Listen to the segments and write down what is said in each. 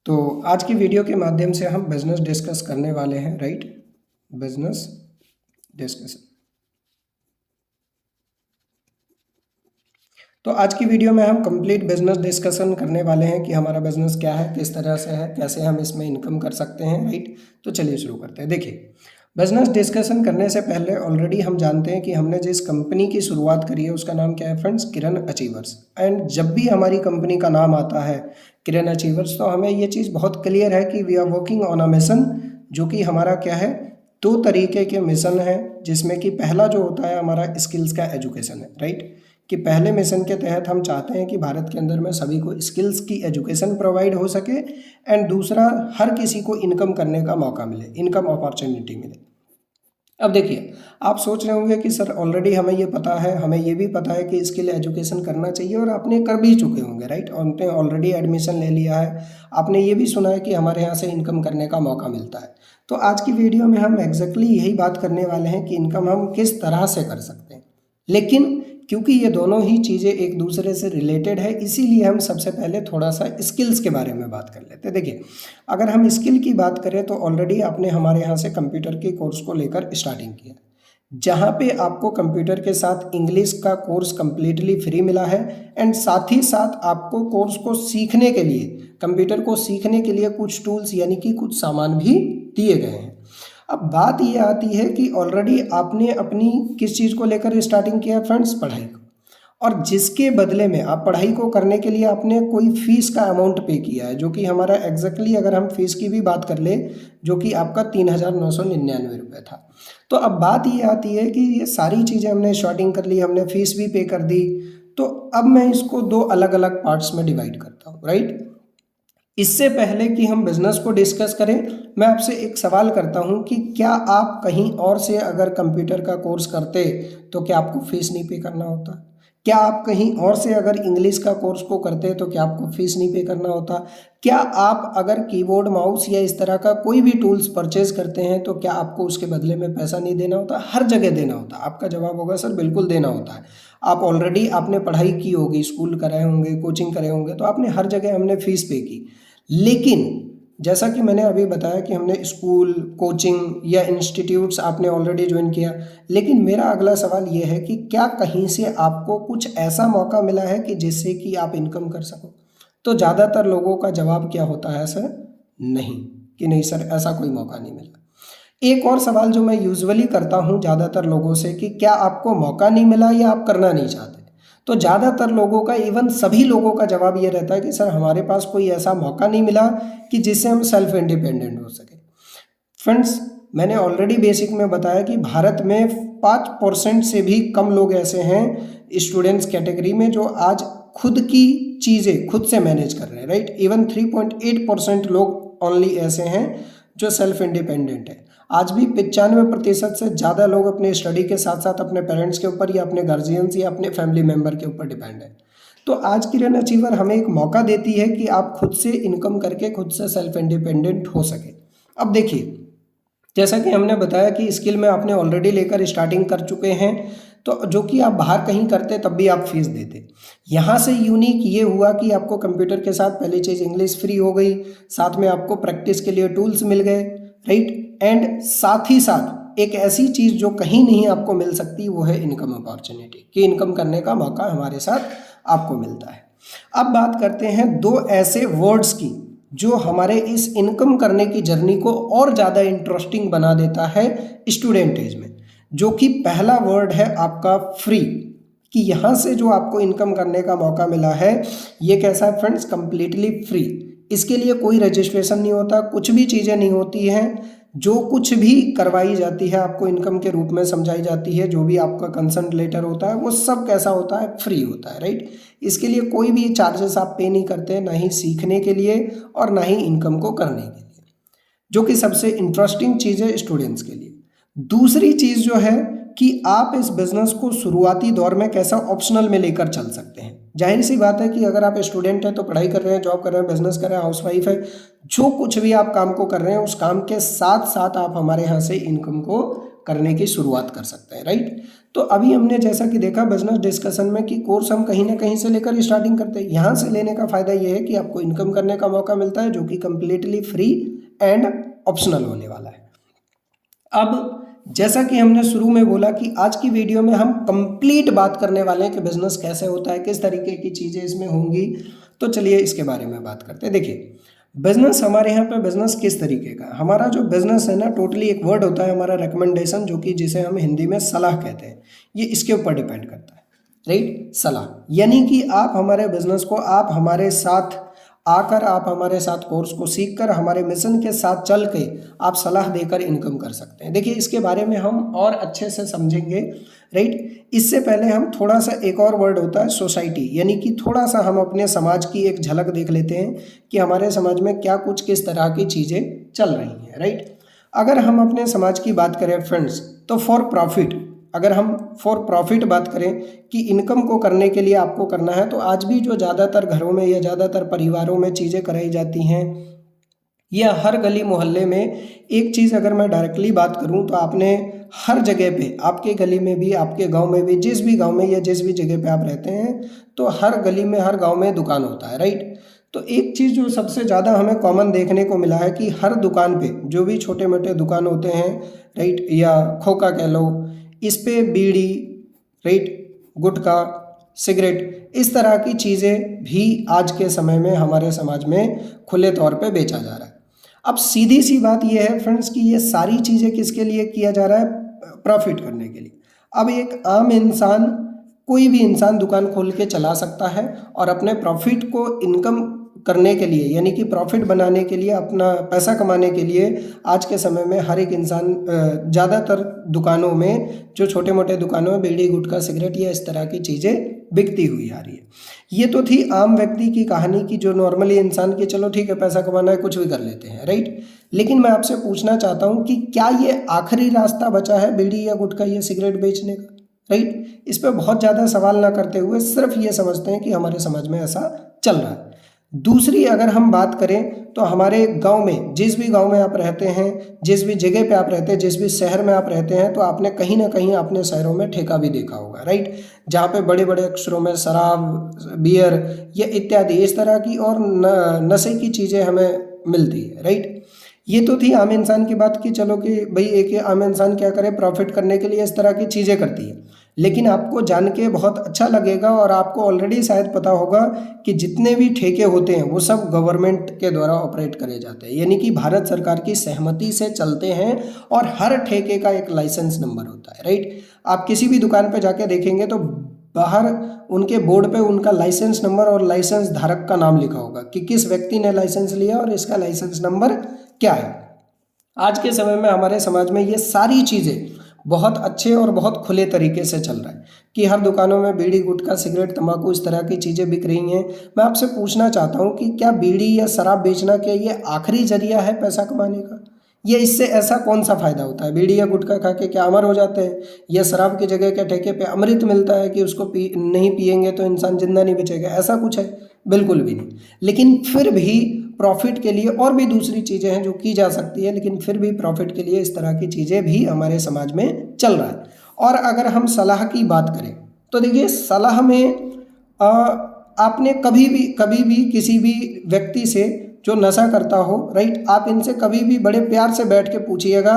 तो आज की वीडियो के माध्यम से हम बिजनेस डिस्कस करने वाले हैं, राइट। Business discussion. तो आज की वीडियो में हम कंप्लीट बिजनेस डिस्कशन करने वाले हैं कि हमारा बिजनेस क्या है, किस तरह से है, कैसे हम इसमें इनकम कर सकते हैं, राइट। तो चलिए शुरू करते हैं। देखिए, बिजनेस डिस्कशन करने से पहले ऑलरेडी हम जानते हैं कि हमने जिस कंपनी की शुरुआत करी है उसका नाम क्या है फ्रेंड्स, किरण अचीवर्स। एंड जब भी हमारी कंपनी का नाम आता है किरण अचीवर्स, तो हमें ये चीज़ बहुत क्लियर है कि we are working on a mission, जो कि हमारा क्या है, दो तरीके के मिशन है, जिसमें कि पहला जो होता है हमारा स्किल्स का एजुकेशन है, राइट। कि पहले मिशन के तहत हम चाहते हैं कि भारत के अंदर में सभी को स्किल्स की एजुकेशन प्रोवाइड हो सके, एंड दूसरा हर किसी को इनकम करने का मौका मिले, इनकम अपॉर्चुनिटी मिले। अब देखिए, आप सोच रहे होंगे कि सर ऑलरेडी हमें ये पता है, हमें ये भी पता है कि स्किल एजुकेशन करना चाहिए, और आपने कर भी चुके होंगे, राइट। आपने ऑलरेडी एडमिशन ले लिया है, आपने ये भी सुना है कि हमारे यहाँ से इनकम करने का मौका मिलता है। तो आज की वीडियो में हम एग्जैक्टली यही बात करने वाले हैं कि इनकम हम किस तरह से कर सकते हैं। लेकिन क्योंकि ये दोनों ही चीज़ें एक दूसरे से रिलेटेड है, इसीलिए हम सबसे पहले थोड़ा सा स्किल्स के बारे में बात कर लेते हैं। देखिए, अगर हम स्किल की बात करें तो ऑलरेडी आपने हमारे यहाँ से कंप्यूटर के कोर्स को लेकर स्टार्टिंग किया, जहाँ पे आपको कंप्यूटर के साथ इंग्लिश का कोर्स कम्प्लीटली फ्री मिला है, एंड साथ ही साथ आपको कोर्स को सीखने के लिए, कंप्यूटर को सीखने के लिए कुछ टूल्स यानी कि कुछ सामान भी दिए गए हैं। अब बात ये आती है कि ऑलरेडी आपने अपनी किस चीज़ को लेकर स्टार्टिंग किया फ्रेंड्स, पढ़ाई को, और जिसके बदले में आप पढ़ाई को करने के लिए आपने कोई फीस का अमाउंट पे किया है, जो कि हमारा एग्जैक्टली अगर हम फीस की भी बात कर ले, जो कि आपका 3,999 रुपये था। तो अब बात ये आती है कि ये सारी चीज़ें हमने स्टार्टिंग कर ली, हमने फीस भी पे कर दी, तो अब मैं इसको दो अलग अलग पार्ट्स में डिवाइड करता हूँ, राइट। इससे पहले कि हम बिजनेस को डिस्कस करें, मैं आपसे एक सवाल करता हूं कि क्या आप कहीं और से अगर कंप्यूटर का कोर्स करते तो क्या आपको फीस नहीं पे करना होता? क्या आप कहीं और से अगर इंग्लिश का कोर्स को करते तो क्या आपको फीस नहीं पे करना होता? क्या आप अगर कीबोर्ड, माउस या इस तरह का कोई भी टूल्स परचेज करते हैं तो क्या आपको उसके बदले में पैसा नहीं देना होता? हर जगह देना होता। आपका जवाब होगा सर बिल्कुल देना होता है। आप ऑलरेडी आपने पढ़ाई की होगी, स्कूल कराए होंगे, कोचिंग करे होंगे, तो आपने हर जगह हमने फीस पे की। लेकिन जैसा कि मैंने अभी बताया कि हमने स्कूल, कोचिंग या इंस्टीट्यूट्स आपने ऑलरेडी ज्वाइन किया, लेकिन मेरा अगला सवाल ये है कि क्या कहीं से आपको कुछ ऐसा मौका मिला है कि जिससे कि आप इनकम कर सको? तो ज़्यादातर लोगों का जवाब क्या होता है सर? नहीं, कि नहीं सर ऐसा कोई मौका नहीं मिला। एक और सवाल जो मैं यूजुअली करता हूँ ज़्यादातर लोगों से कि क्या आपको मौका नहीं मिला या आप करना नहीं चाहते? तो ज़्यादातर लोगों का, इवन सभी लोगों का जवाब ये रहता है कि सर हमारे पास कोई ऐसा मौका नहीं मिला कि जिससे हम सेल्फ इंडिपेंडेंट हो सके। फ्रेंड्स, मैंने ऑलरेडी बेसिक में बताया कि भारत में 5% से भी कम लोग ऐसे हैं स्टूडेंट्स कैटेगरी में जो आज खुद की चीज़ें खुद से मैनेज कर रहे हैं, राइट। इवन 3.8% लोग ओनली ऐसे हैं जो सेल्फ इंडिपेंडेंट है। आज भी 95% से ज़्यादा लोग अपने स्टडी के साथ साथ अपने पेरेंट्स के ऊपर या अपने गार्जियंस या अपने फैमिली मेम्बर के ऊपर डिपेंड है। तो आज किरण अचीवर हमें एक मौका देती है कि आप खुद से इनकम करके खुद से सेल्फ इंडिपेंडेंट हो सके। अब देखिए, जैसा कि हमने बताया कि स्किल में आपने ऑलरेडी लेकर स्टार्टिंग कर चुके हैं, तो जो कि आप बाहर कहीं करते तब भी आप फीस देते। यहाँ से यूनिक ये हुआ कि आपको कंप्यूटर के साथ पहली चीज़ इंग्लिश फ्री हो गई, साथ में आपको प्रैक्टिस के लिए टूल्स मिल गए, राइट। एंड साथ ही साथ एक ऐसी चीज़ जो कहीं नहीं आपको मिल सकती, वो है इनकम अपॉर्चुनिटी, कि इनकम करने का मौका हमारे साथ आपको मिलता है। अब बात करते हैं दो ऐसे वर्ड्स की जो हमारे इस इनकम करने की जर्नी को और ज़्यादा इंटरेस्टिंग बना देता है स्टूडेंट एज में, जो कि पहला वर्ड है आपका फ्री, कि यहाँ से जो आपको इनकम करने का मौका मिला है ये कैसा है फ्रेंड्स, कंप्लीटली फ्री। इसके लिए कोई रजिस्ट्रेशन नहीं होता, कुछ भी चीज़ें नहीं होती हैं, जो कुछ भी करवाई जाती है आपको इनकम के रूप में समझाई जाती है, जो भी आपका कंसर्न लेटर होता है वो सब कैसा होता है, फ्री होता है, राइट। इसके लिए कोई भी चार्जेस आप पे नहीं करते, ना ही सीखने के लिए और ना ही इनकम को करने के लिए, जो कि सबसे इंटरेस्टिंग चीज़ है स्टूडेंट्स के लिए। दूसरी चीज़ जो है कि आप इस बिज़नेस को शुरुआती दौर में कैसा ऑप्शनल में लेकर चल सकते हैं। जाहिर सी बात है कि अगर आप स्टूडेंट हैं तो पढ़ाई कर रहे हैं, जॉब कर रहे हैं, बिजनेस कर रहे हैं, हाउसवाइफ है, जो कुछ भी आप काम को कर रहे हैं उस काम के साथ साथ आप हमारे यहाँ से इनकम को करने की शुरुआत कर सकते हैं, राइट। तो अभी हमने जैसा कि देखा बिजनेस डिस्कशन में कि कोर्स हम कहीं ना कहीं से लेकर स्टार्टिंग करते हैं। यहाँ से लेने का फ़ायदा ये है कि आपको इनकम करने का मौका मिलता है, जो कि कम्प्लीटली फ्री एंड ऑप्शनल होने वाला है। अब जैसा कि हमने शुरू में बोला कि आज की वीडियो में हम कंप्लीट बात करने वाले हैं कि बिजनेस कैसे होता है, किस तरीके की चीज़ें इसमें होंगी। तो चलिए इसके बारे में बात करते हैं। देखिए बिजनेस हमारे यहाँ पे बिजनेस किस तरीके का, हमारा जो बिजनेस है ना, टोटली एक वर्ड होता है हमारा रिकमेंडेशन, जो कि जिसे हम हिंदी में सलाह कहते हैं। ये इसके ऊपर डिपेंड करता है, राइट। सलाह यानी कि आप हमारे बिजनेस को, आप हमारे साथ आकर, आप हमारे साथ कोर्स को सीखकर, हमारे मिशन के साथ चल के आप सलाह देकर इनकम कर सकते हैं। देखिए इसके बारे में हम और अच्छे से समझेंगे, राइट। इससे पहले हम थोड़ा सा, एक और वर्ड होता है सोसाइटी, यानी कि थोड़ा सा हम अपने समाज की एक झलक देख लेते हैं कि हमारे समाज में क्या कुछ किस तरह की चीज़ें चल रही हैं, राइट। अगर हम अपने समाज की बात करें फ्रेंड्स, तो फॉर प्रॉफिट, अगर हम फॉर प्रॉफिट बात करें कि इनकम को करने के लिए आपको करना है, तो आज भी जो ज़्यादातर घरों में या ज़्यादातर परिवारों में चीज़ें कराई जाती हैं, या हर गली मोहल्ले में एक चीज़ अगर मैं डायरेक्टली बात करूं तो आपने हर जगह पे, आपके गली में भी, आपके गांव में भी, जिस भी गांव में या जिस भी जगह पे आप रहते हैं, तो हर गली में, हर गांव में दुकान होता है, राइट। तो एक चीज़ जो सबसे ज़्यादा हमें कॉमन देखने को मिला है कि हर दुकान पे जो भी छोटे मोटे दुकान होते हैं, राइट, या खोखा कह लो, इस पे बीड़ी, राइट, गुटखा, सिगरेट, इस तरह की चीज़ें भी आज के समय में हमारे समाज में खुले तौर पे बेचा जा रहा है। अब सीधी सी बात यह है फ्रेंड्स कि ये सारी चीज़ें किसके लिए किया जा रहा है, प्रॉफिट करने के लिए। अब एक आम इंसान, कोई भी इंसान दुकान खोल के चला सकता है और अपने प्रॉफिट को इनकम करने के लिए, यानी कि प्रॉफिट बनाने के लिए, अपना पैसा कमाने के लिए आज के समय में हर एक इंसान ज़्यादातर दुकानों में, जो छोटे मोटे दुकानों में बीड़ी, गुटखा, सिगरेट या इस तरह की चीज़ें बिकती हुई आ रही है। ये तो थी आम व्यक्ति की कहानी की, जो नॉर्मली इंसान की, चलो ठीक है पैसा कमाना है, कुछ भी कर लेते हैं, राइट। लेकिन मैं आपसे पूछना चाहता हूँ कि क्या ये आखिरी रास्ता बचा है बीड़ी या गुटखा या सिगरेट बेचने का, राइट। इस पर बहुत ज़्यादा सवाल ना करते हुए सिर्फ ये समझते हैं कि हमारे समाज में ऐसा चल रहा है। दूसरी अगर हम बात करें तो हमारे गांव में, जिस भी गांव में आप रहते हैं, जिस भी जगह पे आप रहते हैं, जिस भी शहर में आप रहते हैं, तो आपने कहीं ना कहीं अपने शहरों में ठेका भी देखा होगा, राइट, जहाँ पे बड़े बड़े अक्षरों में शराब, बियर या इत्यादि इस तरह की और नशे की चीज़ें हमें मिलती है, राइट। ये तो थी आम इंसान की बात की, चलो कि भाई एक आम इंसान क्या करे, प्रॉफिट करने के लिए इस तरह की चीज़ें करती है। लेकिन आपको जान के बहुत अच्छा लगेगा और आपको ऑलरेडी शायद पता होगा कि जितने भी ठेके होते हैं वो सब गवर्नमेंट के द्वारा ऑपरेट करे जाते हैं, यानी कि भारत सरकार की सहमति से चलते हैं और हर ठेके का एक लाइसेंस नंबर होता है, राइट। आप किसी भी दुकान पे जाके देखेंगे तो बाहर उनके बोर्ड पे उनका लाइसेंस नंबर और लाइसेंस धारक का नाम लिखा होगा कि किस व्यक्ति ने लाइसेंस लिया और इसका लाइसेंस नंबर क्या है। आज के समय में हमारे समाज में ये सारी चीज़ें बहुत अच्छे और बहुत खुले तरीके से चल रहा है कि हर दुकानों में बीड़ी, गुटखा, सिगरेट, तंबाकू इस तरह की चीज़ें बिक रही हैं। मैं आपसे पूछना चाहता हूँ कि क्या बीड़ी या शराब बेचना, क्या ये आखिरी जरिया है पैसा कमाने का? ये इससे ऐसा कौन सा फ़ायदा होता है? बीड़ी या गुटखा खा के क्या अमर हो जाते हैं? या शराब की जगह क्या ठेके पे अमृत मिलता है कि उसको नहीं पिएंगे तो इंसान जिंदा नहीं बचेगा? ऐसा कुछ है? बिल्कुल भी नहीं। लेकिन फिर भी प्रॉफिट के लिए और भी दूसरी चीज़ें हैं जो की जा सकती है, लेकिन फिर भी प्रॉफिट के लिए इस तरह की चीज़ें भी हमारे समाज में चल रहा है। और अगर हम सलाह की बात करें तो देखिए सलाह में आपने कभी भी किसी भी व्यक्ति से जो नशा करता हो, राइट, आप इनसे कभी भी बड़े प्यार से बैठ के पूछिएगा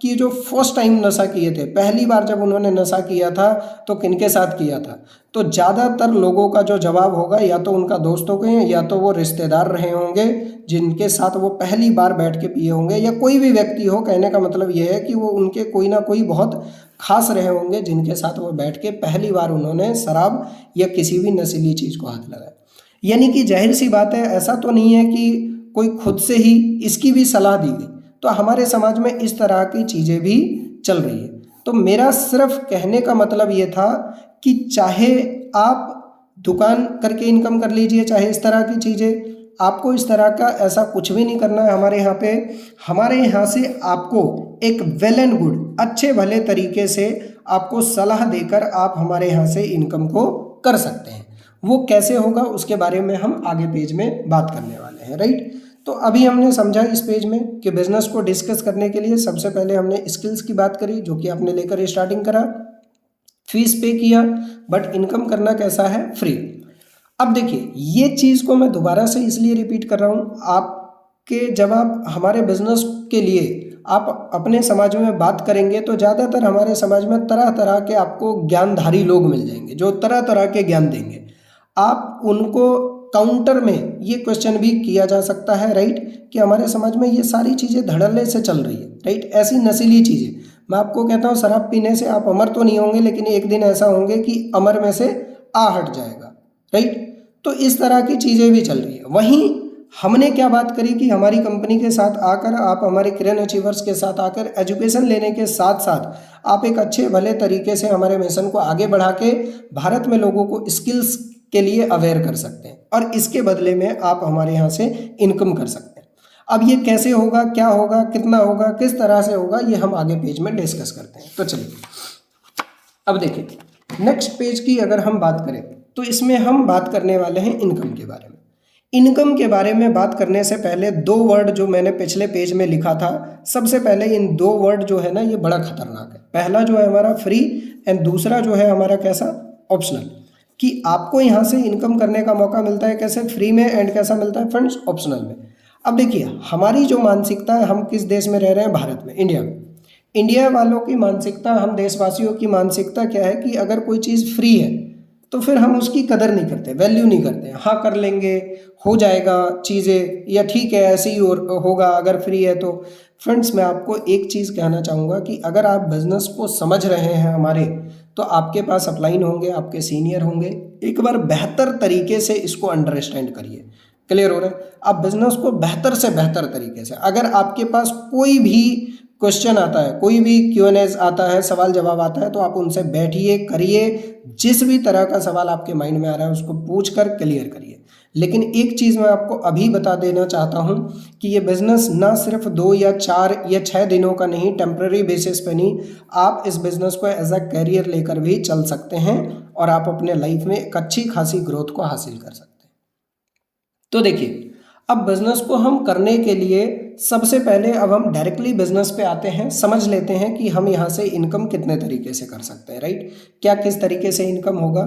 कि जो फर्स्ट टाइम नशा किए थे, पहली बार जब उन्होंने नशा किया था तो किनके साथ किया था, तो ज़्यादातर लोगों का जो जवाब होगा या तो उनका दोस्तों के, या तो वो रिश्तेदार रहे होंगे जिनके साथ वो पहली बार बैठ के पिए होंगे, या कोई भी व्यक्ति हो। कहने का मतलब ये है कि वो उनके कोई ना कोई बहुत खास रहे होंगे जिनके साथ वो बैठ के पहली बार उन्होंने शराब या किसी भी नशीली चीज़ को हाथ लगाया। यानी कि जाहिर सी बात है, ऐसा तो नहीं है कि कोई खुद से ही इसकी भी सलाह दी गई। तो हमारे समाज में इस तरह की चीज़ें भी चल रही है। तो मेरा सिर्फ कहने का मतलब ये था कि चाहे आप दुकान करके इनकम कर लीजिए, चाहे इस तरह की चीज़ें, आपको इस तरह का ऐसा कुछ भी नहीं करना है। हमारे यहाँ से आपको एक वेल एंड गुड, अच्छे भले तरीके से आपको सलाह देकर आप हमारे यहाँ से इनकम को कर सकते हैं। वो कैसे होगा उसके बारे में हम आगे पेज में बात करने वाले हैं, राइट। तो अभी हमने समझा इस पेज में कि बिजनेस को डिस्कस करने के लिए सबसे पहले हमने स्किल्स की बात करी, जो कि आपने लेकर स्टार्टिंग करा। फीस पे किया, बट इनकम करना कैसा है, फ्री। अब देखिए ये चीज़ को मैं दोबारा से इसलिए रिपीट कर रहा हूँ, आपके जब आप हमारे बिजनेस के लिए आप अपने समाज में बात करेंगे तो ज़्यादातर हमारे समाज में तरह तरह के आपको ज्ञानधारी लोग मिल जाएंगे जो तरह तरह के ज्ञान देंगे। आप उनको काउंटर में ये क्वेश्चन भी किया जा सकता है, राइट, कि हमारे समाज में ये सारी चीज़ें धड़ल्ले से चल रही है, राइट, ऐसी नशीली चीज़ें। मैं आपको कहता हूँ शराब पीने से आप अमर तो नहीं होंगे, लेकिन एक दिन ऐसा होंगे कि अमर में से आ हट जाएगा, राइट। तो इस तरह की चीज़ें भी चल रही है। वहीं हमने क्या बात करी कि हमारी कंपनी के साथ आकर आप हमारे किरण अचीवर्स के साथ आकर एजुकेशन लेने के साथ साथ आप एक अच्छे भले तरीके से हमारे मिशन को आगे बढ़ा के भारत में लोगों को स्किल्स के लिए अवेयर कर सकते हैं और इसके बदले में आप हमारे यहाँ से इनकम कर सकते हैं। अब ये कैसे होगा, क्या होगा, कितना होगा, किस तरह से होगा, ये हम आगे पेज में डिस्कस करते हैं। तो चलिए अब देखिए नेक्स्ट पेज की अगर हम बात करें तो इसमें हम बात करने वाले हैं इनकम के बारे में। इनकम के बारे में बात करने से पहले दो वर्ड जो मैंने पिछले पेज में लिखा था, सबसे पहले इन दो वर्ड जो है ना ये बड़ा खतरनाक है। पहला जो है हमारा फ्री एंड दूसरा जो है हमारा कैसा, ऑप्शनल, कि आपको यहाँ से इनकम करने का मौका मिलता है कैसे, फ्री में, एंड कैसा मिलता है फ्रेंड्स, ऑप्शनल में। अब देखिए हमारी जो मानसिकता है, हम किस देश में रह रहे हैं, भारत में, इंडिया में। इंडिया वालों की मानसिकता, हम देशवासियों की मानसिकता क्या है कि अगर कोई चीज़ फ्री है तो फिर हम उसकी कदर नहीं करते, वैल्यू नहीं करते। हाँ कर लेंगे, हो जाएगा चीज़ें, या ठीक है ऐसे ही होगा अगर फ्री है तो। फ्रेंड्स मैं आपको एक चीज़ कहना चाहूँगा कि अगर आप बिजनेस को समझ रहे हैं हमारे, तो आपके पास अपलाइन होंगे, आपके सीनियर होंगे, एक बार बेहतर तरीके से इसको अंडरस्टैंड करिए। क्लियर हो रहा है? आप बिजनेस को बेहतर से बेहतर तरीके से, अगर आपके पास कोई भी क्वेश्चन आता है, कोई भी Q&A आता है, सवाल जवाब आता है, तो आप उनसे बैठिए, करिए, जिस भी तरह का सवाल आपके माइंड में आ रहा है उसको पूछ कर क्लियर करिए। लेकिन एक चीज़ मैं आपको अभी बता देना चाहता हूँ कि ये बिज़नेस ना सिर्फ 2 या 4 या 6 दिनों का नहीं, टेम्प्रेरी बेसिस पे नहीं, आप इस बिज़नेस को एज अ कैरियर लेकर भी चल सकते हैं और आप अपने लाइफ में एक अच्छी खासी ग्रोथ को हासिल कर सकते हैं। तो देखिए अब बिजनेस को हम करने के लिए सबसे पहले अब हम डायरेक्टली बिजनेस पे आते हैं, समझ लेते हैं कि हम यहाँ से इनकम कितने तरीके से कर सकते हैं, राइट, क्या किस तरीके से इनकम होगा।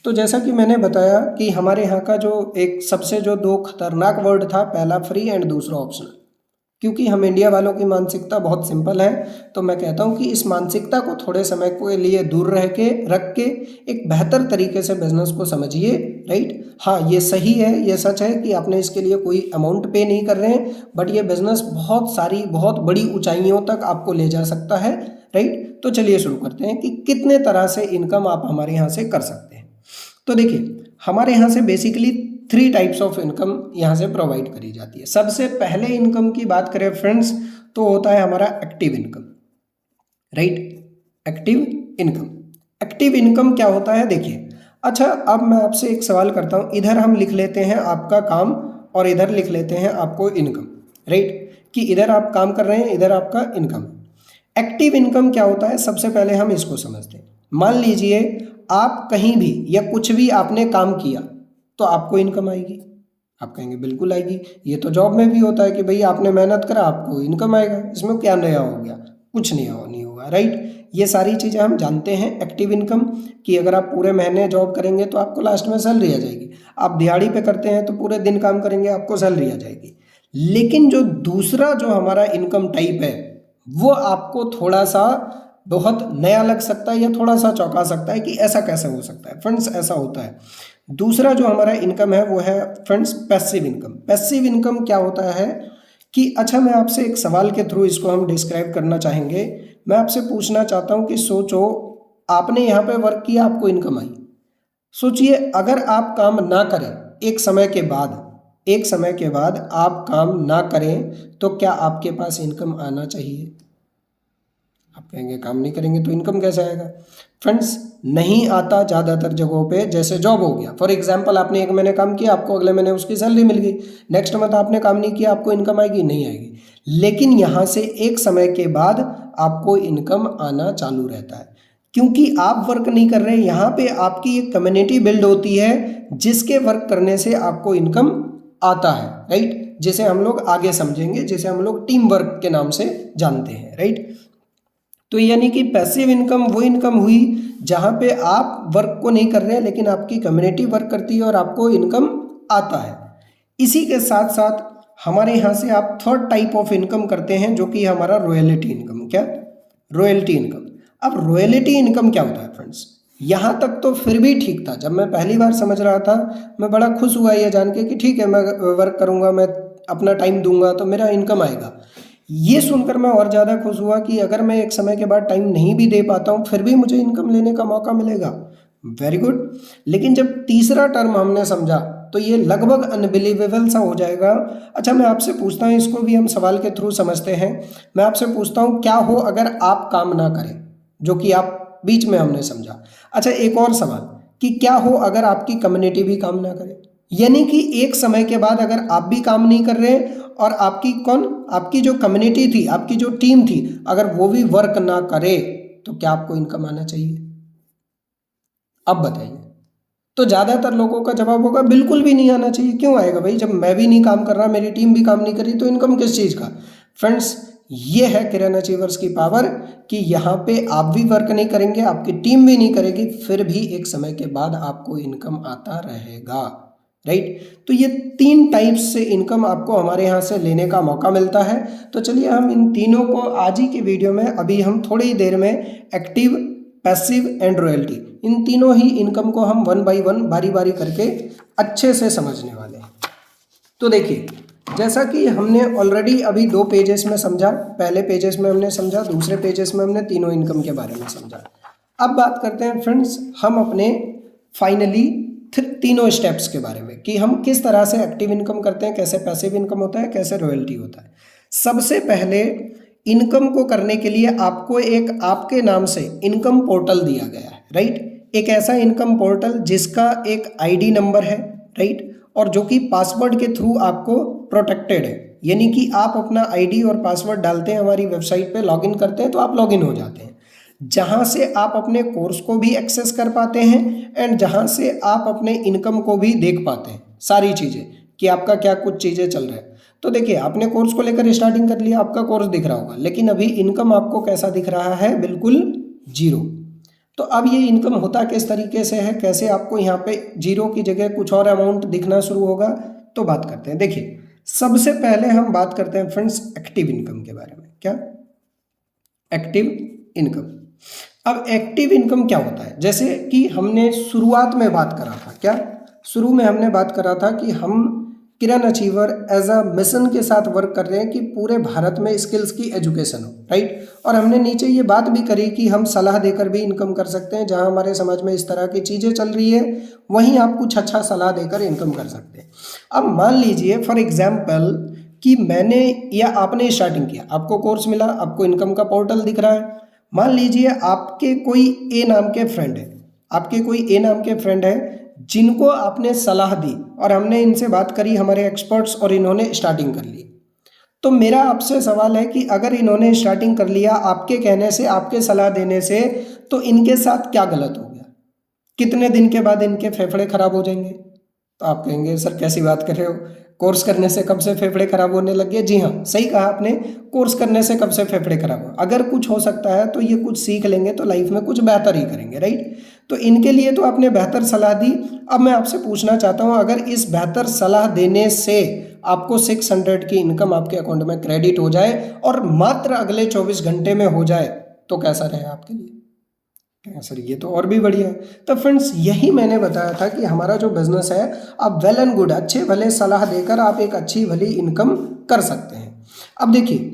तो जैसा कि मैंने बताया कि हमारे यहाँ का जो एक सबसे जो दो खतरनाक वर्ड था, पहला फ्री एंड दूसरा ऑप्शनल। क्योंकि हम इंडिया वालों की मानसिकता बहुत सिंपल है, तो मैं कहता हूँ कि इस मानसिकता को थोड़े समय के लिए दूर रख के एक बेहतर तरीके से बिजनेस को समझिए, राइट। हाँ ये सही है, ये सच है कि आपने इसके लिए कोई अमाउंट पे नहीं कर रहे हैं, बट ये बिजनेस बहुत बड़ी ऊंचाइयों तक आपको ले जा सकता है, राइट। तो चलिए शुरू करते हैं कि कितने तरह से इनकम आप हमारे यहाँ से कर सकते हैं। तो देखिए हमारे यहाँ से बेसिकली 3 टाइप्स ऑफ इनकम यहाँ से प्रोवाइड करी जाती है। सबसे पहले इनकम की बात करें फ्रेंड्स तो होता है हमारा active income, right, active income. Active income क्या होता है देखिए, अच्छा अब मैं आपसे एक सवाल करता हूँ, इधर हम लिख लेते हैं आपका काम और इधर लिख लेते हैं आपको इनकम, राइट, कि इधर आप काम कर रहे हैं, इधर आपका इनकम। एक्टिव इनकम क्या होता है, सबसे पहले हम इसको समझते हैं। मान लीजिए आप कहीं भी या कुछ भी आपने काम किया तो आपको इनकम आएगी। आप कहेंगे बिल्कुल आएगी, ये तो जॉब में भी होता है कि भाई आपने मेहनत करा आपको इनकम आएगा, इसमें क्या नया हो गया, कुछ नहीं होगा, राइट। ये सारी चीज़ें हम जानते हैं एक्टिव इनकम कि अगर आप पूरे महीने जॉब करेंगे तो आपको लास्ट में सैलरी आ जाएगी। आप दिहाड़ी पे करते हैं तो पूरे दिन काम करेंगे, आपको सैलरी आ जाएगी। लेकिन जो दूसरा जो हमारा इनकम टाइप है वो आपको थोड़ा सा बहुत नया लग सकता है या थोड़ा सा चौंका सकता है कि ऐसा कैसे हो सकता है। फ्रेंड्स ऐसा होता है। दूसरा जो हमारा इनकम है वो है friends passive income. Passive income क्या होता है कि अच्छा मैं आपसे एक सवाल के थ्रू इसको हम डिस्क्राइब करना चाहेंगे। मैं आपसे पूछना चाहता हूँ कि सोचो आपने यहाँ पे वर्क किया, आपको इनकम आई। सोचिए अगर आप काम ना करें एक समय के बाद आप काम ना करें तो क्या आपके पास इनकम आना चाहिए? आप कहेंगे काम नहीं करेंगे तो इनकम कैसे आएगा? फ्रेंड्स नहीं आता ज़्यादातर जगहों पे। जैसे जॉब हो गया, फॉर एग्जांपल आपने 1 महीने काम किया, आपको अगले महीने उसकी सैलरी मिल गई। नेक्स्ट मंथ आपने काम नहीं किया, आपको इनकम आएगी? नहीं आएगी। लेकिन यहाँ से एक समय के बाद आपको इनकम आना चालू रहता है, क्योंकि आप वर्क नहीं कर रहे। यहाँ पे आपकी एक कम्युनिटी बिल्ड होती है जिसके वर्क करने से आपको इनकम आता है, राइट, जिसे हम लोग आगे समझेंगे, जिसे हम लोग टीम वर्क के नाम से जानते हैं, राइट। तो यानी कि पैसिव इनकम वो इनकम हुई जहाँ पे आप वर्क को नहीं कर रहे हैं लेकिन आपकी कम्युनिटी वर्क करती है और आपको इनकम आता है। इसी के साथ साथ हमारे यहाँ से आप थर्ड टाइप ऑफ इनकम करते हैं जो कि हमारा रॉयल्टी इनकम। क्या? Royalty income. अब रॉयल्टी इनकम क्या होता है फ्रेंड्स? यहाँ तक तो फिर भी ठीक था, जब मैं पहली बार समझ रहा था मैं बड़ा खुश हुआ ये जान के कि ठीक है मैं वर्क करूँगा, मैं अपना टाइम दूंगा तो मेरा इनकम आएगा। ये सुनकर मैं और ज़्यादा खुश हुआ कि अगर मैं एक समय के बाद टाइम नहीं भी दे पाता हूँ फिर भी मुझे इनकम लेने का मौका मिलेगा। Very good. लेकिन जब तीसरा टर्म हमने समझा तो ये लगभग अनबिलीवेबल सा हो जाएगा। अच्छा, मैं आपसे पूछता हूँ, इसको भी हम सवाल के थ्रू समझते हैं। मैं आपसे पूछता हूँ, क्या हो अगर आप काम ना करें, जो कि आप बीच में हमने समझा। अच्छा, एक और सवाल कि क्या हो अगर आपकी कम्युनिटी भी काम ना करे, यानी कि एक समय के बाद अगर आप भी काम नहीं कर रहे और आपकी जो कम्युनिटी थी, आपकी जो टीम थी, अगर वो भी वर्क ना करे तो क्या आपको इनकम आना चाहिए? अब बताइए। तो ज़्यादातर लोगों का जवाब होगा बिल्कुल भी नहीं आना चाहिए। क्यों आएगा भाई? जब मैं भी नहीं काम कर रहा, मेरी टीम भी काम नहीं कर रही, तो इनकम किस चीज़ का? फ्रेंड्स, ये है किरण अचीवर्स की पावर कि यहाँ पे आप भी वर्क नहीं करेंगे, आपकी टीम भी नहीं करेगी, फिर भी एक समय के बाद आपको इनकम आता रहेगा। राइट? तो ये 3 टाइप्स से इनकम आपको हमारे यहाँ से लेने का मौका मिलता है। तो चलिए हम इन तीनों को आज ही की वीडियो में, अभी हम थोड़ी ही देर में एक्टिव, पैसिव एंड रॉयल्टी, इन तीनों ही इनकम को हम वन बाय वन बारी बारी करके अच्छे से समझने वाले हैं। तो देखिए, जैसा कि हमने ऑलरेडी अभी 2 पेजेस में समझा, पहले पेजेस में हमने समझा, दूसरे पेजेस में हमने तीनों इनकम के बारे में समझा। अब बात करते हैं फ्रेंड्स हम अपने फाइनली तीनों स्टेप्स के बारे में कि हम किस तरह से एक्टिव इनकम करते हैं, कैसे पैसिव इनकम होता है, कैसे रॉयल्टी होता है। सबसे पहले इनकम को करने के लिए आपको एक आपके नाम से इनकम पोर्टल दिया गया है। राइट? एक ऐसा इनकम पोर्टल जिसका एक आईडी नंबर है। राइट? और जो कि पासवर्ड के थ्रू आपको प्रोटेक्टेड है, यानी कि आप अपना आईडी और पासवर्ड डालते हैं, हमारी वेबसाइट पे लॉगिन करते हैं तो आप लॉगिन हो जाते हैं, जहां से आप अपने कोर्स को भी एक्सेस कर पाते हैं एंड जहां से आप अपने इनकम को भी देख पाते हैं, सारी चीज़ें कि आपका क्या कुछ चीज़ें चल रहा है। तो देखिए, आपने कोर्स को लेकर स्टार्टिंग कर लिया, आपका कोर्स दिख रहा होगा, लेकिन अभी इनकम आपको कैसा दिख रहा है? बिल्कुल जीरो। तो अब ये इनकम होता किस तरीके से है, कैसे आपको यहाँ पे जीरो की जगह कुछ और अमाउंट दिखना शुरू होगा, तो बात करते हैं। देखिए, सबसे पहले हम बात करते हैं फ्रेंड्स एक्टिव इनकम के बारे में। क्या? Active income. अब एक्टिव इनकम क्या होता है? जैसे कि हमने शुरुआत में बात करा था, क्या शुरू में हमने बात करा था कि हम किरण अचीवर एज अ मिशन के साथ वर्क कर रहे हैं कि पूरे भारत में स्किल्स की एजुकेशन हो। राइट? और हमने नीचे ये बात भी करी कि हम सलाह देकर भी इनकम कर सकते हैं, जहां हमारे समाज में इस तरह की चीज़ें चल रही है वहीं आप कुछ अच्छा सलाह देकर इनकम कर सकते हैं। अब मान लीजिए फॉर एग्जाम्पल कि मैंने या आपने स्टार्टिंग किया, आपको कोर्स मिला, आपको इनकम का पोर्टल दिख रहा है। मान लीजिए आपके कोई ए नाम के फ्रेंड है, आपके कोई ए नाम के फ्रेंड है जिनको आपने सलाह दी और हमने इनसे बात करी, हमारे एक्सपर्ट्स, और इन्होंने स्टार्टिंग कर ली। तो मेरा आपसे सवाल है कि अगर इन्होंने स्टार्टिंग कर लिया आपके कहने से, आपके सलाह देने से, तो इनके साथ क्या गलत हो गया? कितने दिन के बाद इनके फेफड़े खराब हो जाएंगे? तो आप कहेंगे सर कैसी बात कर रहे हो, कोर्स करने से कब से फेफड़े खराब होने लग गए? जी हाँ, सही कहा आपने, कोर्स करने से कब से फेफड़े खराब हो। अगर कुछ हो सकता है तो ये कुछ सीख लेंगे तो लाइफ में कुछ बेहतर ही करेंगे। राइट? तो इनके लिए तो आपने बेहतर सलाह दी। अब मैं आपसे पूछना चाहता हूँ, अगर इस बेहतर सलाह देने से आपको 600 की इनकम आपके अकाउंट में क्रेडिट हो जाए और मात्र अगले 24 घंटे में हो जाए, तो कैसा रहे आपके लिए? सर ये तो और भी बढ़िया है। तो फ्रेंड्स, यही मैंने बताया था कि हमारा जो बिजनेस है, आप वेल एंड गुड, अच्छे भले सलाह देकर आप एक अच्छी भली इनकम कर सकते हैं। अब देखिए,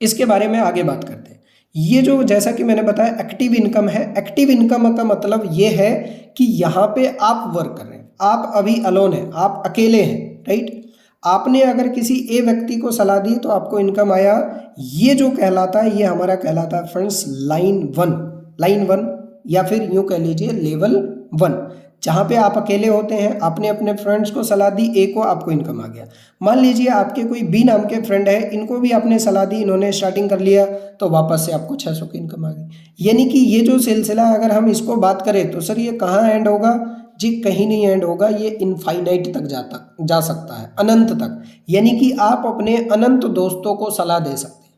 इसके बारे में आगे बात करते हैं। ये जो जैसा कि मैंने बताया एक्टिव इनकम है, एक्टिव इनकम का मतलब ये है कि यहाँ पे आप वर्क कर रहे हैं, आप अभी अलोन है, आप अकेले हैं। राइट? आपने अगर किसी ए व्यक्ति को सलाह दी तो आपको इनकम आया, ये जो कहलाता है, ये हमारा कहलाता है फ्रेंड्स लाइन वन, या फिर यूं कह लीजिए लेवल 1, जहां पे आप अकेले होते हैं, आपने अपने फ्रेंड्स को सलाह दी, ए को, आपको इनकम आ गया। मान लीजिए आपके कोई बी नाम के फ्रेंड है, इनको भी आपने सलाह दी, इन्होंने स्टार्टिंग कर लिया, तो वापस से आपको 600 की इनकम आ गई। यानी कि ये जो सिलसिला, अगर हम इसको बात करें तो सर ये कहाँ एंड होगा? जी कहीं नहीं एंड होगा, ये इनफाइनाइट तक जा सकता है, अनंत तक। यानी कि आप अपने अनंत दोस्तों को सलाह दे सकते हैं।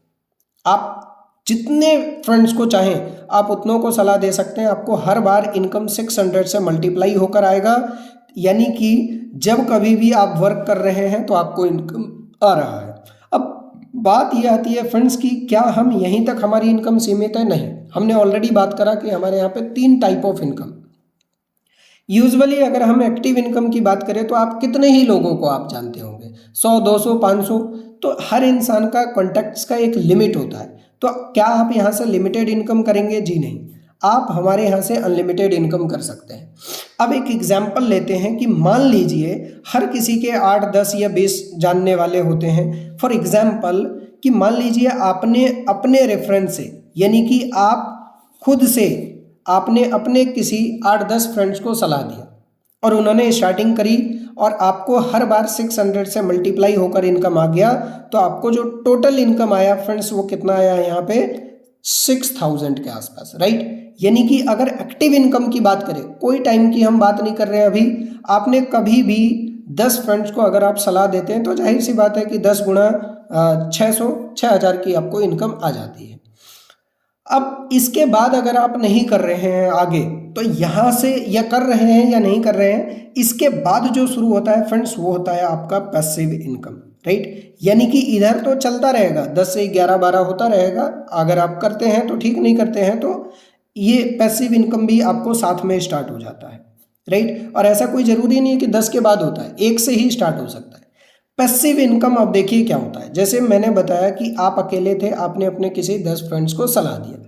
आप जितने फ्रेंड्स को चाहें आप उतनों को सलाह दे सकते हैं। आपको हर बार इनकम 600 से मल्टीप्लाई होकर आएगा, यानी कि जब कभी भी आप वर्क कर रहे हैं तो आपको इनकम आ रहा है। अब बात ये आती है फ्रेंड्स कि क्या हम यहीं तक हमारी इनकम सीमित है? नहीं, हमने ऑलरेडी बात करा कि हमारे यहाँ पे 3 टाइप ऑफ इनकम। यूजुअली अगर हम एक्टिव इनकम की बात करें तो आप कितने ही लोगों को आप जानते होंगे, 100, 200, 500। तो हर इंसान का कॉन्टैक्ट्स का एक लिमिट होता है। तो क्या आप यहाँ से लिमिटेड इनकम करेंगे? जी नहीं, आप हमारे यहाँ से अनलिमिटेड इनकम कर सकते हैं। अब एक एग्जाम्पल लेते हैं कि मान लीजिए हर किसी के 8, 10 या 20 जानने वाले होते हैं। फॉर एग्जाम्पल कि मान लीजिए आपने अपने रेफरेंस से, यानी कि आप खुद से आपने अपने किसी 8-10 फ्रेंड्स को सलाह दिया और उन्होंने स्टार्टिंग करी और आपको हर बार 600 से मल्टीप्लाई होकर इनकम आ गया। तो आपको जो टोटल इनकम आया फ्रेंड्स वो कितना आया यहाँ पे? 6000 के आसपास, राइट। यानी कि अगर एक्टिव इनकम की बात करें, कोई टाइम की हम बात नहीं कर रहे हैं अभी, आपने कभी भी 10 फ्रेंड्स को अगर आप सलाह देते हैं तो जाहिर सी बात है कि 10 गुणा 6000 की आपको इनकम आ जाती है। अब इसके बाद अगर आप नहीं कर रहे हैं आगे, तो यहाँ से या कर रहे हैं या नहीं कर रहे हैं, इसके बाद जो शुरू होता है फ्रेंड्स वो होता है आपका पैसिव इनकम, राइट। यानी कि इधर तो चलता रहेगा, 10 से 11, 12 होता रहेगा। अगर आप करते हैं तो ठीक, नहीं करते हैं तो ये पैसिव इनकम भी आपको साथ में स्टार्ट हो जाता है, राइट। और ऐसा कोई ज़रूरी नहीं है कि 10 के बाद होता है, 1 से ही स्टार्ट हो सकता है पैसिव इनकम। अब देखिए क्या होता है, जैसे मैंने बताया कि आप अकेले थे, आपने अपने किसी 10 फ्रेंड्स को सलाह दिया।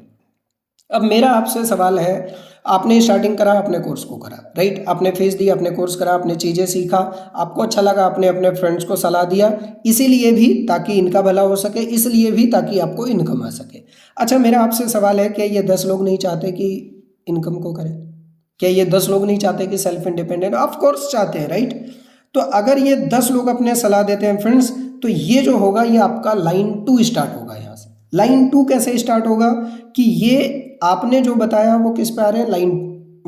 अब मेरा आपसे सवाल है, आपने स्टार्टिंग करा, अपने कोर्स को करा, राइट, आपने फीस दी, आपने कोर्स करा, आपने चीज़ें सीखा, आपको अच्छा लगा, आपने अपने फ्रेंड्स को सलाह दिया, इसीलिए भी ताकि इनका भला हो सके, इसलिए भी ताकि आपको इनकम आ सके। अच्छा, मेरा आपसे सवाल है, क्या ये 10 लोग नहीं चाहते कि इनकम को करें? क्या ये 10 लोग नहीं चाहते कि सेल्फ इंडिपेंडेंट? ऑफ कोर्स चाहते हैं, राइट। तो अगर ये 10 लोग अपने सलाह देते हैं फ्रेंड्स, तो ये जो होगा ये आपका लाइन 2 स्टार्ट होगा। यहाँ से लाइन 2 कैसे स्टार्ट होगा कि ये आपने जो बताया वो किस पे आ रहे हैं? लाइन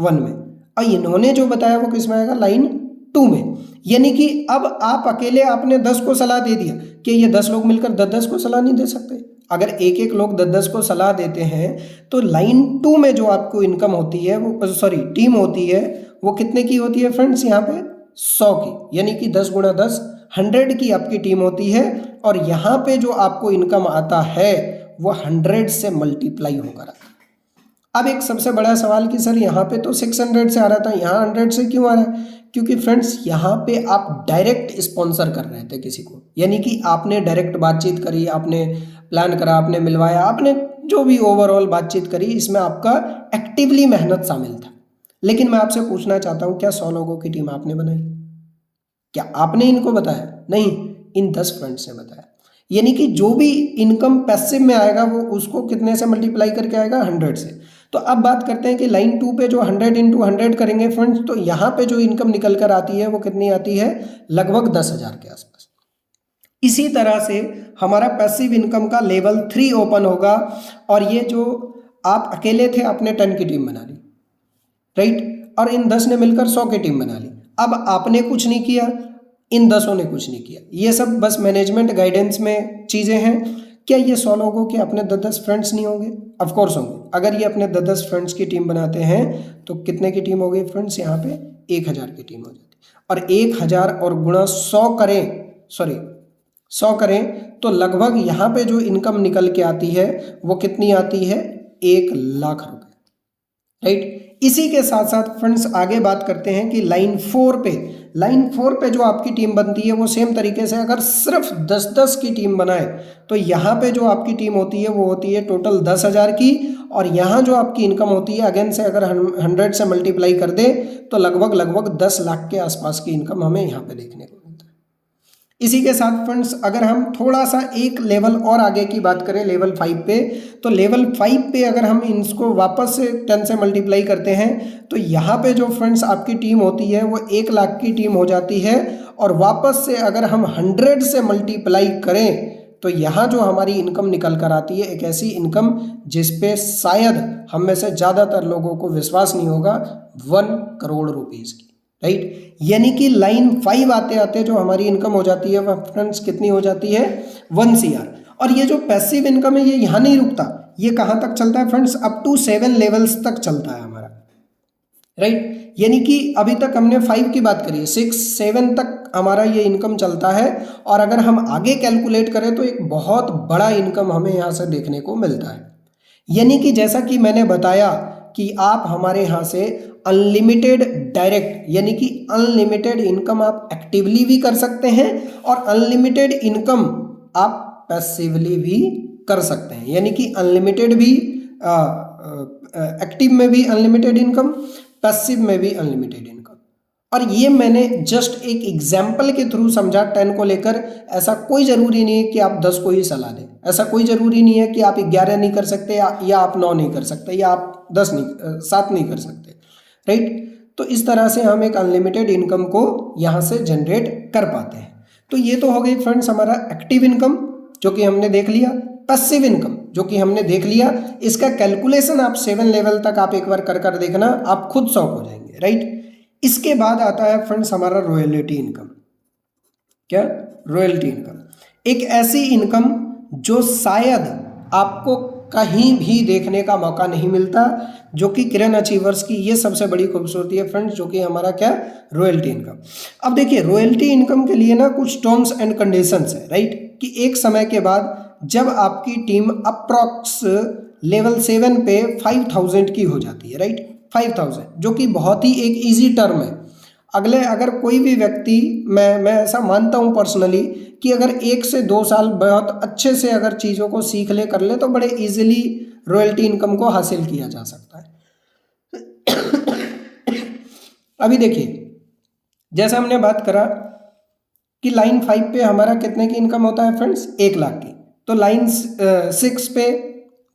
1 में, और इन्होंने जो बताया वो किस में आएगा? लाइन 2 में। यानी कि अब आप अकेले आपने 10 को सलाह दे दिया, कि ये 10 लोग मिलकर 10-10 को सलाह नहीं दे सकते? अगर एक-एक लोग 10-10 को सलाह देते हैं तो लाइन 2 में जो आपको इनकम होती है वो टीम होती है, वो कितने की होती है फ्रेंड्स? यहाँ पे 100 की, यानी कि 10 गुणा 10, 100 की आपकी टीम होती है। और यहाँ पे जो आपको इनकम आता है वो 100 से मल्टीप्लाई होकर आता है। अब एक सबसे बड़ा सवाल कि सर यहाँ पे तो 600 से आ रहा था, यहाँ 100 से क्यों आ रहा है? क्योंकि फ्रेंड्स यहाँ पे आप डायरेक्ट स्पॉन्सर कर रहे थे किसी को, यानी कि आपने डायरेक्ट बातचीत करी, आपने प्लान करा, आपने मिलवाया, आपने जो भी ओवरऑल बातचीत करी, इसमें आपका एक्टिवली मेहनत शामिल था। लेकिन मैं आपसे पूछना चाहता हूँ, क्या 100 लोगों की टीम आपने बनाई? क्या आपने इनको बताया? नहीं, इन 10 फ्रेंड्स ने बताया। यानी कि जो भी इनकम पैसिव में आएगा वो उसको कितने से मल्टीप्लाई करके आएगा? 100 से। तो अब बात करते हैं कि लाइन 2 पे जो 100 × 100 करेंगे फ्रेंड्स, तो यहाँ पे जो इनकम निकल कर आती है वो कितनी आती है? लगभग 10,000 के आसपास। इसी तरह से हमारा पैसिव इनकम का लेवल 3 ओपन होगा। और ये जो आप अकेले थे, आपने 10 की टीम बना ली, राइट, और इन 10 ने मिलकर 100 की टीम बना ली। अब आपने कुछ नहीं किया, इन 10 ने कुछ नहीं किया, ये सब बस मैनेजमेंट गाइडेंस में चीज़ें हैं। क्या ये 100 लोगों के अपने 10-10 फ्रेंड्स नहीं होंगे? ऑफ कोर्स होंगे। अगर ये अपने 10-10 फ्रेंड्स की टीम बनाते हैं तो कितने की टीम हो गई फ्रेंड्स? यहाँ पे 1000 की टीम हो जाती है। और 1000 और गुणा 100 करें तो लगभग यहाँ पे जो इनकम निकल के आती है वो कितनी आती है? 1,00,000 रुपये, राइट। इसी के साथ साथ फ्रेंड्स आगे बात करते हैं कि लाइन 4 पे जो आपकी टीम बनती है वो सेम तरीके से अगर सिर्फ 10-10 की टीम बनाए तो यहाँ पे जो आपकी टीम होती है वो होती है टोटल 10,000 की। और यहाँ जो आपकी इनकम होती है अगेन से अगर 100 से मल्टीप्लाई कर दे तो लगभग 10 लाख के आसपास की इनकम हमें यहाँ पे देखने को मिलता है। इसी के साथ फ्रेंड्स अगर हम थोड़ा सा एक लेवल और आगे की बात करें, लेवल 5 पे, तो लेवल 5 पे अगर हम इसको वापस से 10 से मल्टीप्लाई करते हैं तो यहाँ पे जो फ्रेंड्स आपकी टीम होती है वो 1 लाख की टीम हो जाती है। और वापस से अगर हम 100 से मल्टीप्लाई करें तो यहाँ जो हमारी इनकम निकल कर आती है, एक ऐसी इनकम जिस पे शायद हम में से ज़्यादातर लोगों को विश्वास नहीं होगा, 1 करोड़ रुपीज़ की, राइट। यानी कि लाइन 5 आते आते जो हमारी इनकम हो जाती है वह फ्रेंड्स कितनी हो जाती है? 1 CR। और ये जो पैसिव इनकम है ये यहाँ नहीं रुकता, ये कहाँ तक चलता है फ्रेंड्स? अप टू 7 लेवल्स तक चलता है हमारा, राइट। यानी कि अभी तक हमने 5 की बात करी है, 6 7 तक हमारा ये इनकम चलता है। और अगर हम आगे कैलकुलेट करें तो एक बहुत बड़ा इनकम हमें यहाँ से देखने को मिलता है। यानी कि जैसा कि मैंने बताया कि आप हमारे यहाँ से अनलिमिटेड डायरेक्ट यानी कि अनलिमिटेड इनकम आप एक्टिवली भी कर सकते हैं और अनलिमिटेड इनकम आप पैसिवली भी कर सकते हैं। यानी कि अनलिमिटेड भी एक्टिव में भी अनलिमिटेड इनकम, पैसिव में भी अनलिमिटेड इनकम। और ये मैंने जस्ट एक एग्जाम्पल के थ्रू समझा 10 को लेकर। ऐसा कोई ज़रूरी नहीं है कि आप 10 को ही सलाह दें, ऐसा कोई ज़रूरी नहीं है कि आप 11 नहीं कर सकते या आप 9 नहीं कर सकते या आप 7 नहीं कर सकते, राइट। तो इस तरह से हम एक अनलिमिटेड इनकम को यहाँ से जनरेट कर पाते हैं। तो ये तो हो गई फ्रेंड्स हमारा एक्टिव इनकम जो कि हमने देख लिया। पैसिव इनकम जो कि हमने देख लिया, इसका कैलकुलेशन आप 7 लेवल तक आप एक बार कर देखना, आप खुद शॉक हो जाएंगे, राइट। इसके बाद आता है फ्रेंड्स हमारा रॉयल्टी इनकम। क्या? रॉयल्टी इनकम एक ऐसी इनकम जो शायद आपको कहीं भी देखने का मौका नहीं मिलता, जो कि किरण अचीवर्स की ये सबसे बड़ी खूबसूरती है फ्रेंड्स, जो कि हमारा क्या? Royalty income. अब देखिए रॉयल्टी इनकम के लिए ना कुछ टर्म्स एंड कंडीशंस है, राइट, कि एक समय के बाद जब आपकी टीम अप्रॉक्स लेवल 7 पे 5000 की हो जाती है, राइट, 5000, जो कि बहुत ही एक इजी टर्म है। अगर कोई भी व्यक्ति, मैं ऐसा मानता हूँ पर्सनली कि अगर 1 से 2 साल बहुत अच्छे से अगर चीज़ों को सीख ले कर ले तो बड़े इजीली रॉयल्टी इनकम को हासिल किया जा सकता है। अभी देखिए जैसे हमने बात करा कि लाइन 5 पे हमारा कितने की इनकम होता है फ्रेंड्स? 1 लाख की। तो लाइन 6 पे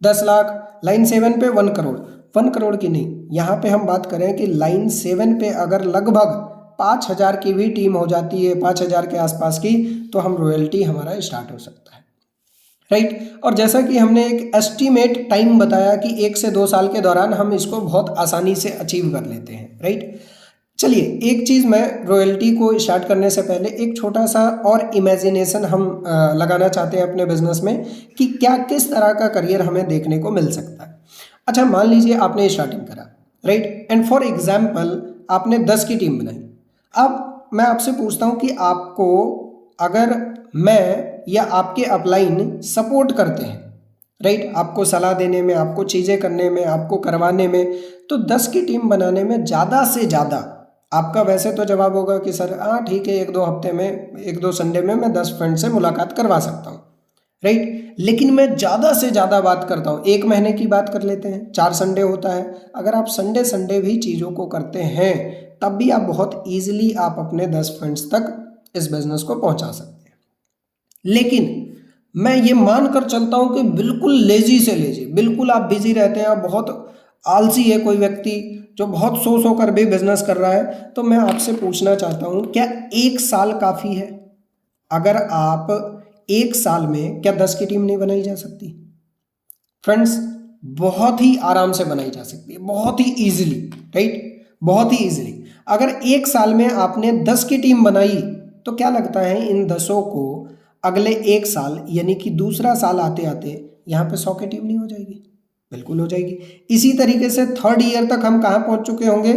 10 लाख, लाइन 7 पे 1 करोड़। 1 करोड़ की नहीं, यहाँ पे हम बात करें कि लाइन 7 पे अगर लगभग 5000 की भी टीम हो जाती है, 5000 के आसपास की, तो हम रॉयल्टी हमारा स्टार्ट हो सकता है, राइट। और जैसा कि हमने एक एस्टीमेट टाइम बताया कि 1 से 2 साल के दौरान हम इसको बहुत आसानी से अचीव कर लेते हैं, राइट। चलिए एक चीज़, मैं रॉयल्टी को स्टार्ट करने से पहले एक छोटा सा और इमेजिनेशन हम लगाना चाहते हैं अपने बिजनेस में कि क्या किस तरह का करियर हमें देखने को मिल सकता है। अच्छा मान लीजिए आपने स्टार्टिंग करा, राइट, एंड फॉर एग्जाम्पल आपने 10 की टीम बनाई। अब मैं आपसे पूछता हूँ कि आपको अगर मैं या आपके अपलाइन सपोर्ट करते हैं, राइट, आपको सलाह देने में, आपको चीज़ें करने में, आपको करवाने में, तो 10 की टीम बनाने में ज़्यादा से ज़्यादा आपका वैसे तो जवाब होगा कि सर हाँ ठीक है, 1-2 हफ्ते में, 1-2 संडे में मैं 10 फ्रेंड से मुलाकात करवा सकता हूँ, राइट। लेकिन मैं ज़्यादा से ज़्यादा बात करता हूँ, 1 महीने की बात कर लेते हैं, 4 संडे होता है। अगर आप संडे भी चीज़ों को करते हैं तब भी आप बहुत ईजिली आप अपने 10 फ्रेंड्स तक इस बिज़नेस को पहुँचा सकते हैं। लेकिन मैं ये मान कर चलता हूँ कि बिल्कुल लेजी से लेजी, बिल्कुल आप बिजी रहते हैं, आप बहुत आलसी है कोई व्यक्ति जो बहुत सो कर भी बिजनेस कर रहा है, तो मैं आपसे पूछना चाहता हूँ क्या 1 साल काफ़ी है? अगर आप 1 साल में क्या 10 की टीम नहीं बनाई जा सकती? फ्रेंड्स बहुत ही आराम से बनाई जा सकती है, बहुत ही ईजिली, राइट, बहुत ही ईजिली। अगर 1 साल में आपने 10 की टीम बनाई तो क्या लगता है इन 10 को अगले 1 साल यानी कि दूसरा साल आते आते यहाँ पे 100 की टीम नहीं हो जाएगी? बिल्कुल हो जाएगी। इसी तरीके से 3rd ईयर तक हम कहाँ पहुँच चुके होंगे?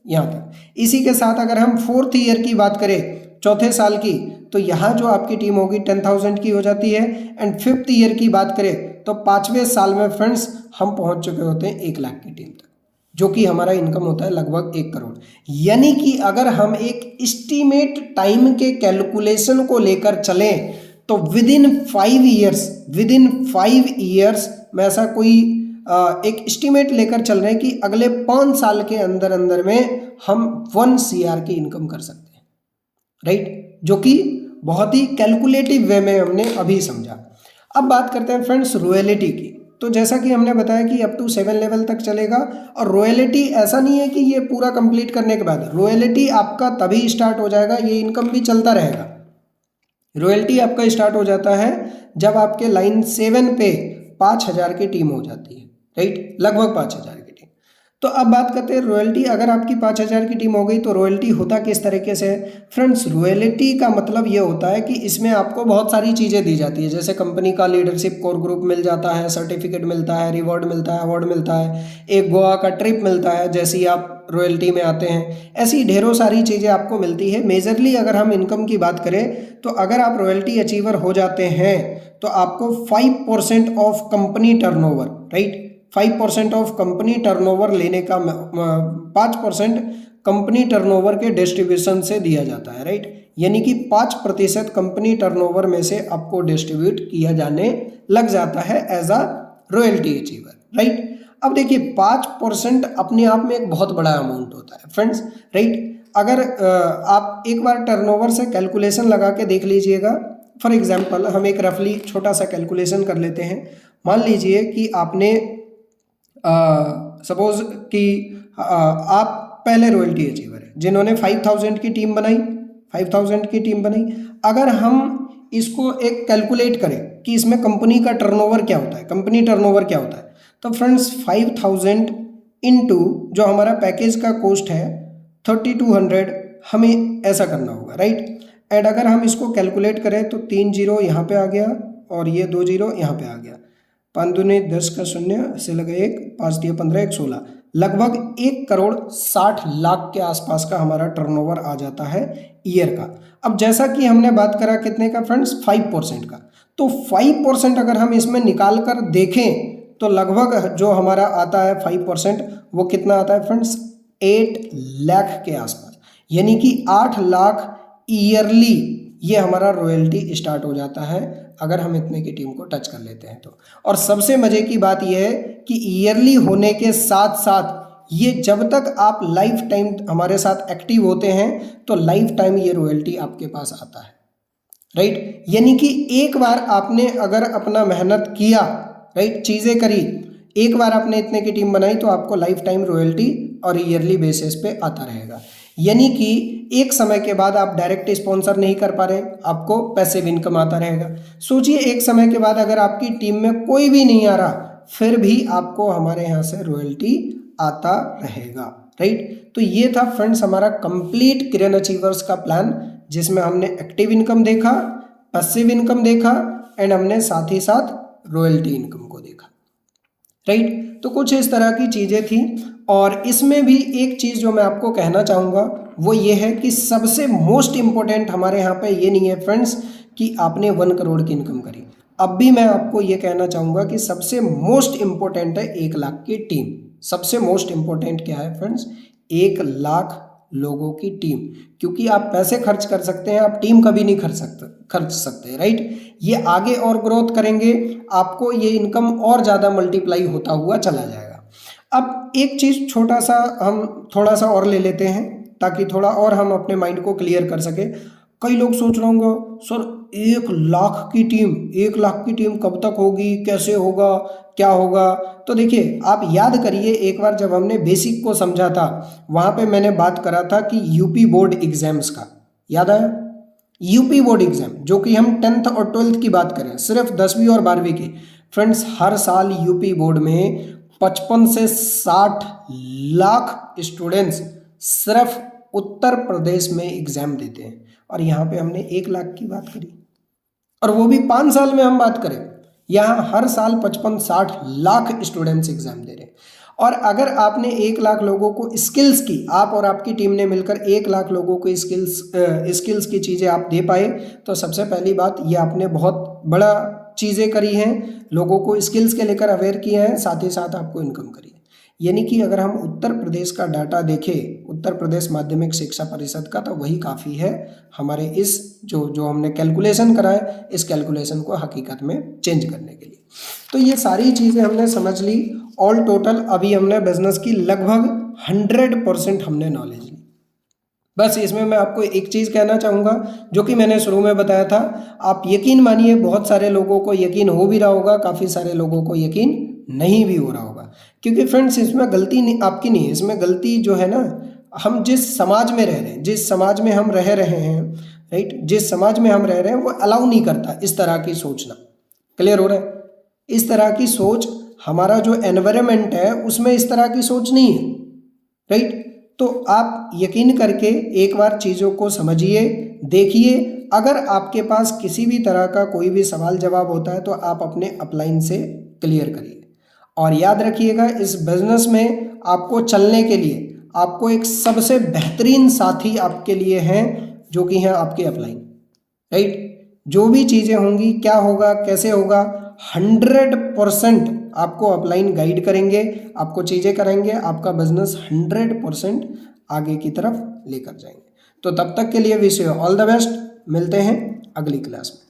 यहाँ तक। इसी के साथ अगर हम 4th ईयर की बात करें, चौथे साल की, तो यहाँ जो आपकी टीम होगी 10,000 की हो जाती है। एंड 5th ईयर की बात करें तो 5वें साल में फ्रेंड्स हम पहुँच चुके होते हैं 1 लाख की टीम तक, जो कि हमारा इनकम होता है लगभग 1 करोड़। यानी कि अगर हम एक एस्टीमेट टाइम के कैलकुलेशन को लेकर चलें तो विदिन 5 ईयर्स में ऐसा कोई एक एस्टीमेट लेकर चल रहे हैं कि अगले 5 साल के अंदर अंदर में हम 1 CR की इनकम कर सकते हैं, राइट, जो कि बहुत ही कैलकुलेटिव वे में हमने अभी समझा। अब बात करते हैं फ्रेंड्स रॉयल्टी की। तो जैसा कि हमने बताया कि अप टू 7 लेवल तक चलेगा। और रॉयल्टी ऐसा नहीं है कि ये पूरा कंप्लीट करने के बाद, रॉयल्टी आपका तभी स्टार्ट हो जाएगा, ये इनकम भी चलता रहेगा। रॉयल्टी आपका स्टार्ट हो जाता है जब आपके लाइन 7 पे 5000 की टीम हो जाती है, राइट, लगभग 5000 की टीम। तो अब बात करते हैं रॉयल्टी। अगर आपकी 5,000 की टीम हो गई तो रॉयल्टी होता किस तरीके से है फ्रेंड्स? रॉयल्टी का मतलब ये होता है कि इसमें आपको बहुत सारी चीज़ें दी जाती है, जैसे कंपनी का लीडरशिप कोर ग्रुप मिल जाता है, सर्टिफिकेट मिलता है, रिवॉर्ड मिलता है, अवार्ड मिलता है, एक गोवा का ट्रिप मिलता है जैसे ही आप रॉयल्टी में आते हैं। ऐसी ढेरों सारी चीज़ें आपको मिलती है। मेजरली अगर हम इनकम की बात करें तो अगर आप रॉयल्टी अचीवर हो जाते हैं तो आपको 5% of company turnover, right, 5% of company turnover लेने का 5% कंपनी टर्नओवर के डिस्ट्रीब्यूशन से दिया जाता है, राइट। यानी कि 5% कंपनी टर्नओवर में से आपको डिस्ट्रीब्यूट किया जाने लग जाता है as a royalty achiever, right. अब देखिए 5% अपने आप में एक बहुत बड़ा अमाउंट होता है फ्रेंड्स, राइट। अगर आप एक बार टर्नओवर से कैलकुलेशन लगा के देख लीजिएगा। फॉर एग्जांपल हम एक रफली छोटा सा कैलकुलेशन कर लेते हैं। मान लीजिए कि आपने सपोज कि आप पहले रॉयल्टी अचीवर है जिन्होंने 5,000 की टीम बनाई, 5,000 की टीम बनाई। अगर हम इसको एक कैलकुलेट करें कि इसमें कंपनी का टर्नओवर क्या होता है, कंपनी टर्नओवर क्या होता है, तो फ्रेंड्स 5,000 इंटू जो हमारा पैकेज का कॉस्ट है 3,200, हमें ऐसा करना होगा, राइट। एंड अगर हम इसको कैलकुलेट करें तो 3 जीरो यहाँ पे आ गया और ये 2 जीरो यहाँ पे आ गया। 5 दूनी 10 का 0 से लगा 1, 5 दिया 15, 1 16, लगभग 1,60,00,000 के आसपास का हमारा टर्नओवर आ जाता है ईयर का। अब जैसा कि हमने बात करा कितने का फ्रेंड्स, 5% का, तो 5% अगर हम इसमें निकाल कर देखें तो लगभग जो हमारा आता है 5% वो कितना आता है फ्रेंड्स, 8 लाख के आसपास। यानी कि 8 लाख ईयरली ये हमारा रॉयल्टी स्टार्ट हो जाता है अगर हम इतने की टीम को टच कर लेते हैं तो। और सबसे मजे की बात यह है कि ईयरली होने के साथ साथ ये जब तक आप लाइफ टाइम हमारे साथ एक्टिव होते हैं तो लाइफ टाइम ये रॉयल्टी आपके पास आता है, राइट। यानी कि एक बार आपने अगर अपना मेहनत किया, राइट, चीज़ें करी, एक बार आपने इतने की टीम बनाई तो आपको लाइफ टाइम रॉयल्टी और ईयरली बेसिस पे आता रहेगा। यानी कि एक समय के बाद आप डायरेक्ट स्पॉन्सर नहीं कर पा रहे, आपको पैसिव इनकम आता रहेगा। सोचिए एक समय के बाद अगर आपकी टीम में कोई भी नहीं आ रहा फिर भी आपको हमारे यहाँ से रॉयल्टी आता रहेगा, राइट। तो ये था फ्रेंड्स हमारा कंप्लीट किरण अचीवर्स का प्लान, जिसमें हमने एक्टिव इनकम देखा, पैसिव इनकम देखा एंड हमने साथ ही साथ रॉयल्टी इनकम को देखा, राइट। तो कुछ इस तरह की चीज़ें थी। और इसमें भी एक चीज़ जो मैं आपको कहना चाहूँगा वो ये है कि सबसे मोस्ट इम्पोर्टेंट हमारे यहाँ पे ये नहीं है फ्रेंड्स कि आपने 1 करोड़ की इनकम करी। अब भी मैं आपको ये कहना चाहूँगा कि सबसे मोस्ट इम्पोर्टेंट है 1 लाख की टीम। सबसे मोस्ट इम्पोर्टेंट क्या है फ्रेंड्स, 1 लाख लोगों की टीम। क्योंकि आप पैसे खर्च कर सकते हैं, आप टीम कभी नहीं खर्च सकते, राइट। ये आगे और ग्रोथ करेंगे, आपको ये इनकम और ज़्यादा मल्टीप्लाई होता हुआ चला जाएगा। अब एक चीज़ छोटा सा हम थोड़ा सा और ले लेते हैं ताकि थोड़ा और हम अपने माइंड को क्लियर कर सके। कई लोग सोच रहे होंगे सर 1 लाख की टीम, 1 लाख की टीम कब तक होगी, कैसे होगा, क्या होगा। तो देखिए आप याद करिए एक बार जब हमने बेसिक को समझा था वहाँ पे मैंने बात करा था कि यूपी बोर्ड एग्जाम्स का, याद आया? यूपी बोर्ड एग्जाम जो कि हम 10th और 12th की बात करें, सिर्फ 10वीं और 12वीं की, फ्रेंड्स हर साल यूपी बोर्ड में 55 से 60 लाख स्टूडेंट्स सिर्फ उत्तर प्रदेश में एग्जाम देते हैं। और यहाँ पे हमने 1 लाख की बात करी और वो भी 5 साल में हम बात करें, यहाँ हर साल 55-60 लाख स्टूडेंट्स एग्जाम दे रहे हैं। और अगर आपने 1 लाख लोगों को स्किल्स की, आप और आपकी टीम ने मिलकर 1 लाख लोगों को स्किल्स की चीज़ें आप दे पाए तो सबसे पहली बात ये आपने बहुत बड़ा चीज़ें करी हैं, लोगों को स्किल्स के लेकर अवेयर किए हैं, साथ ही साथ आपको इनकम करी है। यानी कि अगर हम उत्तर प्रदेश का डाटा देखें, उत्तर प्रदेश माध्यमिक शिक्षा परिषद का, तो वही काफ़ी है हमारे इस जो हमने कैलकुलेशन करा है, इस कैलकुलेशन को हकीकत में चेंज करने के लिए। तो ये सारी चीज़ें हमने समझ ली। ऑल टोटल अभी हमने बिजनेस की लगभग 100% हमने नॉलेज ली। बस इसमें मैं आपको एक चीज़ कहना चाहूँगा जो कि मैंने शुरू में बताया था, आप यकीन मानिए बहुत सारे लोगों को यकीन हो भी रहा होगा, काफ़ी सारे लोगों को यकीन नहीं भी हो रहा होगा। क्योंकि फ्रेंड्स इसमें गलती नहीं आपकी नहीं है, इसमें गलती जो है ना, हम जिस समाज में रह रहे हैं, जिस समाज में हम रह रहे हैं, राइट, जिस समाज में हम रह रहे हैं वो अलाउ नहीं करता इस तरह की सोचना। क्लियर हो रहा है? इस तरह की सोच हमारा जो एनवायरनमेंट है उसमें इस तरह की सोच नहीं है, राइट। तो आप यकीन करके एक बार चीज़ों को समझिए, देखिए। अगर आपके पास किसी भी तरह का कोई भी सवाल जवाब होता है तो आप अपने अपलाइन से क्लियर करिए। और याद रखिएगा, इस बिजनेस में आपको चलने के लिए आपको एक सबसे बेहतरीन साथी आपके लिए हैं, जो कि हैं आपके अपलाइन, राइट। जो भी चीज़ें होंगी, क्या होगा, कैसे होगा, 100% आपको अपलाइन गाइड करेंगे, आपको चीज़ें कराएंगे, आपका बिजनेस 100% आगे की तरफ लेकर जाएंगे। तो तब तक के लिए wish you all the best. मिलते हैं अगली क्लास में।